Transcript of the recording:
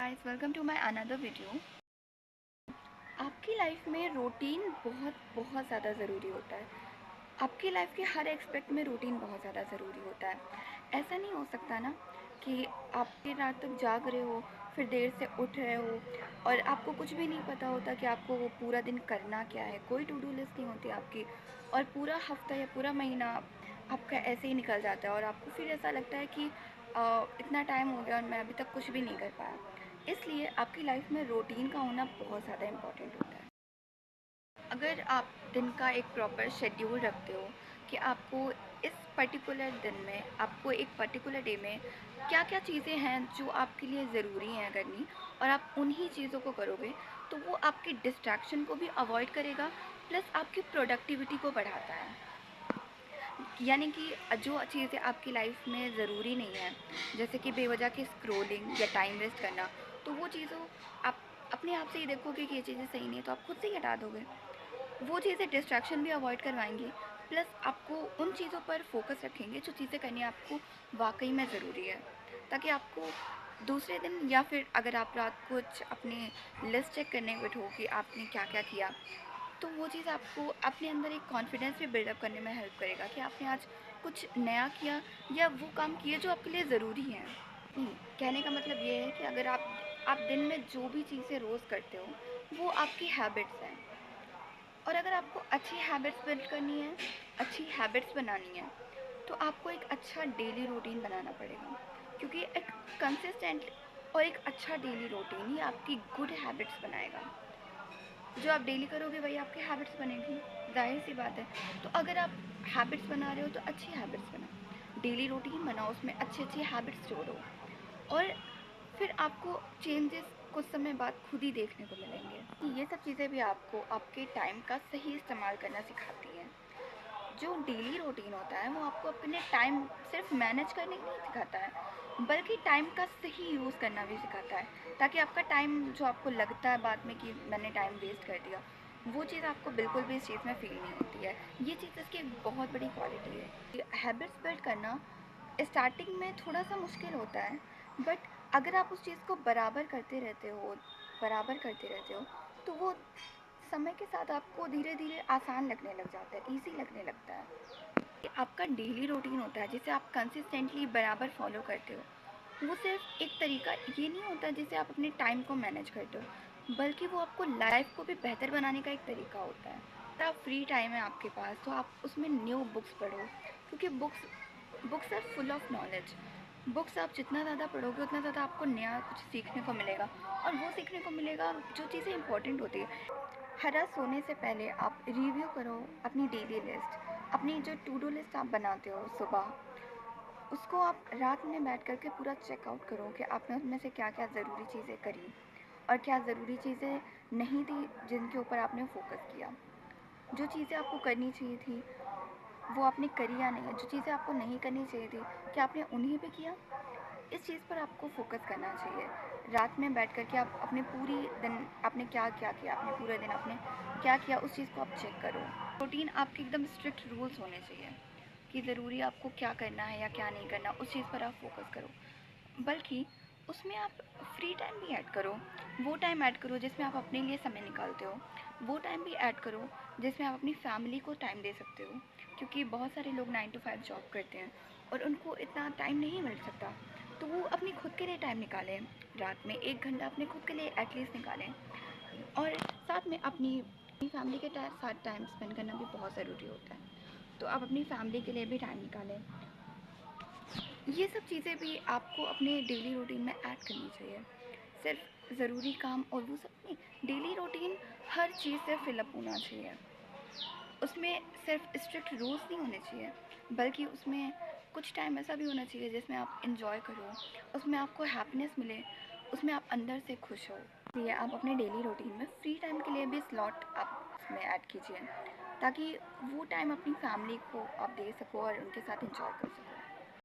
Guys, welcome to my another video. आपकी life में routine बहुत बहुत ज़्यादा ज़रूरी होता है। आपकी लाइफ के हर एस्पेक्ट में रूटीन बहुत ज़्यादा ज़रूरी होता है। ऐसा नहीं हो सकता ना कि आप देर रात तक जाग रहे हो, फिर देर से उठ रहे हो और आपको कुछ भी नहीं पता होता कि आपको वो पूरा दिन करना क्या है। कोई टू डू लिस्ट नहीं होती आपकी और पूरा हफ्ता या पूरा महीना आपका ऐसे ही निकल जाता है और आपको फिर ऐसा लगता है कि इतना टाइम हो गया और मैं अभी तक कुछ भी नहीं कर पाया। इसलिए आपकी लाइफ में रूटीन का होना बहुत ज़्यादा इम्पोर्टेंट होता है। अगर आप दिन का एक प्रॉपर शेड्यूल रखते हो कि आपको इस पर्टिकुलर दिन में, आपको एक पर्टिकुलर डे में क्या क्या चीज़ें हैं जो आपके लिए ज़रूरी हैं करनी, और आप उन्हीं चीज़ों को करोगे, तो वो आपकी डिस्ट्रैक्शन को भी अवॉइड करेगा, प्लस आपकी प्रोडक्टिविटी को बढ़ाता है। यानी कि जो चीज़ें आपकी लाइफ में ज़रूरी नहीं है, जैसे कि बेवजह की स्क्रॉलिंग या टाइम वेस्ट करना, तो वो चीज़ों आप अपने आप से ही देखोगे कि ये चीज़ें सही नहीं है, तो आप खुद से ही हटा दोगे। वो चीज़ें डिस्ट्रैक्शन भी अवॉइड करवाएंगी, प्लस आपको उन चीज़ों पर फोकस रखेंगे जो चीज़ें करनी आपको वाकई में ज़रूरी है, ताकि आपको दूसरे दिन, या फिर अगर आप रात को कुछ अपने लिस्ट चेक करने बैठो कि आपने क्या क्या किया, तो वो चीज़ आपको अपने अंदर एक कॉन्फिडेंस भी बिल्डअप करने में हेल्प करेगा कि आपने आज कुछ नया किया या वो काम किए जो आपके लिए ज़रूरी हैं। कहने का मतलब ये है कि अगर आप दिन में जो भी चीज़ें रोज़ करते हो, वो आपकी हैबिट्स हैं। और अगर आपको अच्छी हैबिट्स बिल्ड करनी है, अच्छी हैबिट्स बनानी है, तो आपको एक अच्छा डेली रूटीन बनाना पड़ेगा, क्योंकि एक कंसिस्टेंट और एक अच्छा डेली रूटीन ही आपकी गुड हैबिट्स बनाएगा। जो आप डेली करोगे वही आपकी हैबिट्स बनेगी, जाहिर सी बात है। तो अगर आप हैबिट्स बना रहे हो तो अच्छी हैबिट्स बनाओ, डेली रूटीन बनाओ, उसमें अच्छी अच्छी हैबिट्स जोड़ो, और फिर आपको चेंजेस कुछ समय बाद खुद ही देखने को मिलेंगे। ये सब चीज़ें भी आपको आपके टाइम का सही इस्तेमाल करना सिखाती हैं। जो डेली रूटीन होता है वो आपको अपने टाइम सिर्फ मैनेज करने ही नहीं सिखाता है, बल्कि टाइम का सही यूज़ करना भी सिखाता है, ताकि आपका टाइम जो आपको लगता है बाद में कि मैंने टाइम वेस्ट कर दिया, वो चीज़ आपको बिल्कुल भी इस चीज़ में फील नहीं होती है। ये चीज़ इसकी एक बहुत बड़ी क्वालिटी है। हैबिट्स बिल्ड करना स्टार्टिंग में थोड़ा सा मुश्किल होता है, बट अगर आप उस चीज़ को बराबर करते रहते हो, तो वो समय के साथ आपको धीरे धीरे आसान लगने लग जाता है, ईजी लगने लगता है। आपका डेली रूटीन होता है जिसे आप कंसिस्टेंटली बराबर फॉलो करते हो, वो सिर्फ एक तरीका ये नहीं होता जिसे आप अपने टाइम को मैनेज करते हो, बल्कि वो आपको लाइफ को भी बेहतर बनाने का एक तरीका होता है। अगर आप फ्री टाइम है आपके पास, तो आप उसमें न्यू बुक्स पढ़ो, क्योंकि books are full of knowledge. Books आप जितना ज़्यादा पढ़ोगे उतना ज़्यादा आपको नया कुछ सीखने को मिलेगा, और वो सीखने को मिलेगा जो चीज़ें इंपॉर्टेंट होती है। हर रात सोने से पहले आप रिव्यू करो अपनी डेली लिस्ट, अपनी जो टू डू लिस्ट आप बनाते हो सुबह, उसको आप रात में बैठ करके पूरा चेकआउट करो कि आपने उसमें से क्या क्या ज़रूरी चीज़ें करी और क्या ज़रूरी चीज़ें नहीं थी जिनके ऊपर आपने फोकस किया। जो चीज़ें आपको करनी चाहिए थी वो आपने करी या नहीं, जो चीज़ें आपको नहीं करनी चाहिए थी क्या आपने उन्हें भी किया। इस चीज़ पर आपको फोकस करना चाहिए। रात में बैठ कर के आप अपने पूरी दिन आपने क्या क्या किया, आपने पूरे दिन आपने क्या किया, उस चीज़ को आप चेक करो। रूटीन आपके एकदम स्ट्रिक्ट रूल्स होने चाहिए कि ज़रूरी आपको क्या करना है या क्या नहीं करना, उस चीज़ पर आप फोकस करो। बल्कि उसमें आप फ्री टाइम भी ऐड करो, वो टाइम ऐड करो जिसमें आप अपने लिए समय निकालते हो, वो टाइम भी ऐड करो जिसमें आप अपनी फैमिली को टाइम दे सकते हो, क्योंकि बहुत सारे लोग 9 to 5 जॉब करते हैं और उनको इतना टाइम नहीं मिल सकता। तो वो अपनी खुद के लिए टाइम निकालें, रात में 1 घंटा अपने खुद के लिए एटलीस्ट निकालें, और साथ में अपनी फैमिली के साथ टाइम स्पेंड करना भी बहुत ज़रूरी होता है। तो आप अपनी फैमिली के लिए भी टाइम निकालें। ये सब चीज़ें भी आपको अपने डेली रूटीन में ऐड करनी चाहिए। सिर्फ ज़रूरी काम और वो सब नहीं, डेली रूटीन हर चीज़ से फिलअप होना चाहिए। उसमें सिर्फ स्ट्रिक्ट रूल्स नहीं होने चाहिए, बल्कि उसमें कुछ टाइम ऐसा भी होना चाहिए जिसमें आप इंजॉय करो, उसमें आपको हैप्पीनेस मिले, उसमें आप अंदर से खुश हो। इसलिए आप अपने डेली रूटीन में फ्री टाइम के लिए भी स्लॉट आप उसमें ऐड कीजिए, ताकि वो टाइम अपनी फैमिली को आप दे सको और उनके साथ इंजॉय कर सको।